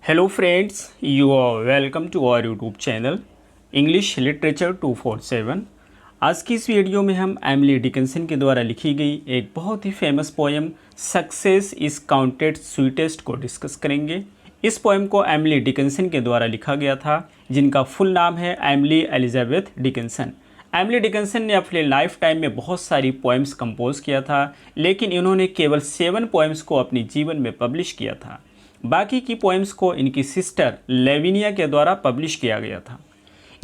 Hello friends, you are welcome to our YouTube channel English literature 247। आज की इस video में हम एमिली डिकिंसन के द्वारा लिखी गई एक बहुत ही famous poem success is counted sweetest को डिस्कस करेंगे। इस पोएम को एमिली डिकिंसन के द्वारा लिखा गया था, जिनका फुल नाम है Emily Elizabeth Dickinson. Emily Dickinson ने अपने लाइफ टाइम में बहुत सारी पोएम्स कंपोज किया था, लेकिन इन्होंने केवल 7 पोएम्स को अपने जीवन में पब्लिश किया था। बाकी की पोएम्स को इनकी सिस्टर लेविनिया के द्वारा पब्लिश किया गया था।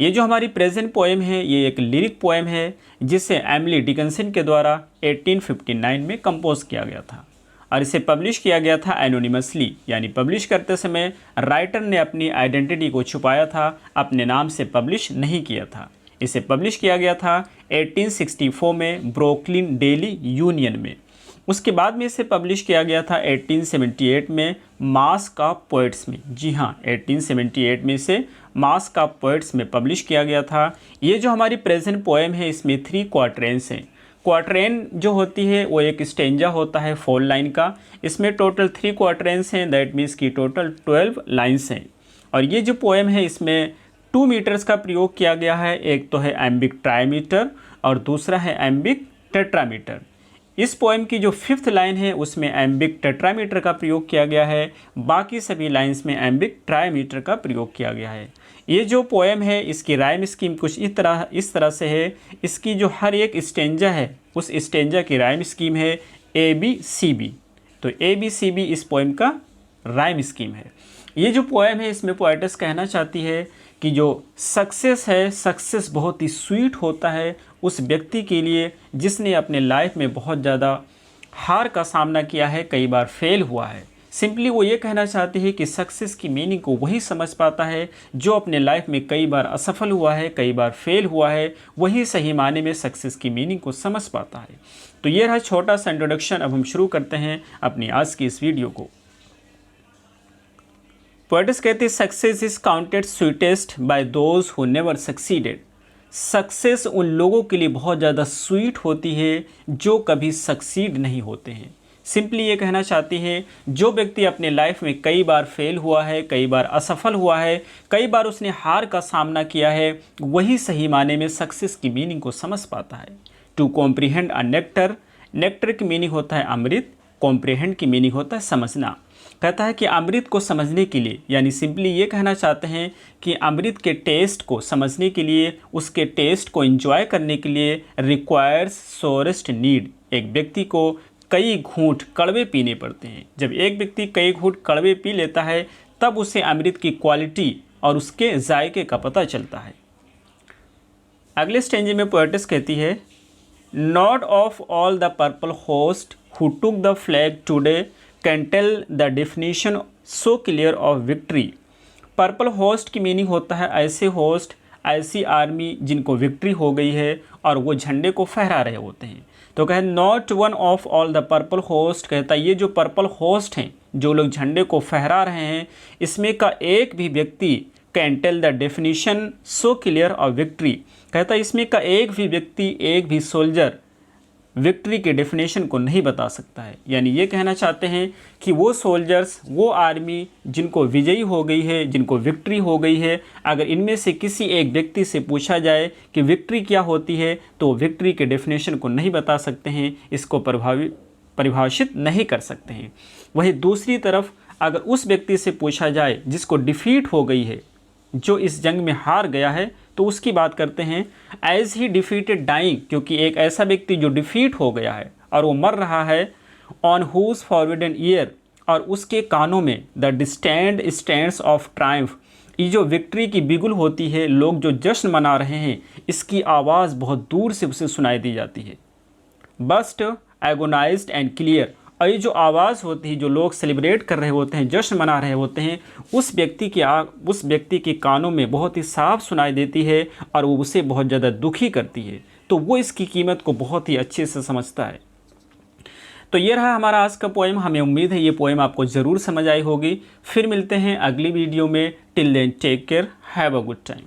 ये जो हमारी प्रेजेंट पोएम है, ये एक लिरिक पोएम है जिसे एमिली डिकिंसन के द्वारा 1859 में कंपोज किया गया था और इसे पब्लिश किया गया था एनोनिमसली, यानी पब्लिश करते समय राइटर ने अपनी आइडेंटिटी को छुपाया था, अपने नाम से पब्लिश नहीं किया था। इसे पब्लिश किया गया था 1864 में ब्रुकलिन डेली यूनियन में। उसके बाद में इसे पब्लिश किया गया था 1878 में मास्क ऑफ पोएट्स में। जी हाँ, 1878 में इसे मास्क ऑफ पोएट्स में पब्लिश किया गया था। ये जो हमारी प्रेजेंट पोएम है, इसमें 3 क्वार्टरेंस हैं। क्वार्टरेन जो होती है वो एक स्टेंजा होता है 4 लाइन का। इसमें टोटल 3 क्वार्टरेंस हैं, दैट मीन्स की टोटल 12 लाइन्स हैं। और ये जो पोएम है, इसमें 2 मीटर्स का प्रयोग किया गया है। एक तो है एम्बिक ट्राईमीटर और दूसरा है एम्बिक टेट्रामीटर। इस पोएम की जो 5th लाइन है उसमें एम्बिक टेट्रामीटर का प्रयोग किया गया है, बाकी सभी लाइंस में एम्बिक ट्राईमीटर का प्रयोग किया गया है। ये जो पोएम है, इसकी राइम स्कीम कुछ इस तरह से है। इसकी जो हर एक स्टेंजा है, उस स्टेंजा की राइम स्कीम है ABCB। तो ABCB इस पोएम का राइम स्कीम है। ये जो पोएम है, इसमें पोएटेस कहना चाहती है कि जो सक्सेस है, सक्सेस बहुत ही स्वीट होता है उस व्यक्ति के लिए जिसने अपने लाइफ में बहुत ज़्यादा हार का सामना किया है, कई बार फेल हुआ है। सिंपली वो ये कहना चाहती है कि सक्सेस की मीनिंग को वही समझ पाता है जो अपने लाइफ में कई बार असफल हुआ है, कई बार फेल हुआ है, वही सही माने में सक्सेस की मीनिंग को समझ पाता है। तो ये रहा छोटा सा इंट्रोडक्शन। अब हम शुरू करते हैं अपनी आज की इस वीडियो को। पोएट्स कहते हैं success is counted sweetest by those who never succeeded. Success उन लोगों के लिए बहुत ज़्यादा स्वीट होती है जो कभी सक्सीड नहीं होते हैं। सिंपली ये कहना चाहती है, जो व्यक्ति अपने लाइफ में कई बार फेल हुआ है, कई बार असफल हुआ है, कई बार उसने हार का सामना किया है, वही सही माने में सक्सेस की मीनिंग को समझ पाता है। To comprehend a nectar, nectar की मीनिंग होता है अमृत, कॉम्प्रीहेंड की मीनिंग होता है समझना। कहता है कि अमृत को समझने के लिए, यानी सिंपली ये कहना चाहते हैं कि अमृत के टेस्ट को समझने के लिए, उसके टेस्ट को एंजॉय करने के लिए रिक्वायर्स सोरेस्ट नीड। एक व्यक्ति को कई घूंट कड़वे पीने पड़ते हैं। जब एक व्यक्ति कई घूंट कड़वे पी लेता है, तब उसे अमृत की क्वालिटी और उसके जायके का पता चलता है। अगले स्टेंजे में पोएटेस कहती है, not of all the purple host who took the flag today can tell the definition so clear of victory. Purple host की मीनिंग होता है ऐसे होस्ट, ऐसी आर्मी जिनको विक्ट्री हो गई है और वो झंडे को फहरा रहे होते हैं। तो कहते not one of all the purple host, कहता है ये जो पर्पल होस्ट हैं, जो लोग झंडे को फहरा रहे हैं, इसमें का एक भी व्यक्ति can tell the definition so clear of victory. कहता है इसमें का एक भी व्यक्ति, एक भी सोल्जर विक्ट्री के डेफिनेशन को नहीं बता सकता है। यानी ये कहना चाहते हैं कि वो सोल्जर्स, वो आर्मी जिनको विजयी हो गई है, जिनको विक्ट्री हो गई है, अगर इनमें से किसी एक व्यक्ति से पूछा जाए कि विक्ट्री क्या होती है, तो विक्ट्री के डेफिनेशन को नहीं बता सकते हैं, इसको परिभाषित नहीं कर सकते हैं। वहीं दूसरी तरफ अगर उस व्यक्ति से पूछा जाए जिसको डिफीट हो गई है, जो इस जंग में हार गया है, तो उसकी बात करते हैं एज ही डिफीटेड डाइंग, क्योंकि एक ऐसा व्यक्ति जो डिफीट हो गया है और वो मर रहा है, ऑन हुज फॉरवर्डन ईयर, और उसके कानों में the distend stands of Triumph, ये जो विक्ट्री की बिगुल होती है, लोग जो जश्न मना रहे हैं, इसकी आवाज़ बहुत दूर से उसे सुनाई दी जाती है। बस्ट एगोनाइज्ड एंड क्लियर, और ये जो आवाज़ होती है, जो लोग सेलिब्रेट कर रहे होते हैं, जश्न मना रहे होते हैं, उस व्यक्ति के कानों में बहुत ही साफ सुनाई देती है और वो उसे बहुत ज़्यादा दुखी करती है। तो वो इसकी कीमत को बहुत ही अच्छे से समझता है। तो ये रहा हमारा आज का पोएम। हमें उम्मीद है ये पोएम आपको ज़रूर समझ आई होगी। फिर मिलते हैं अगली वीडियो में। Till then take care, have a good time.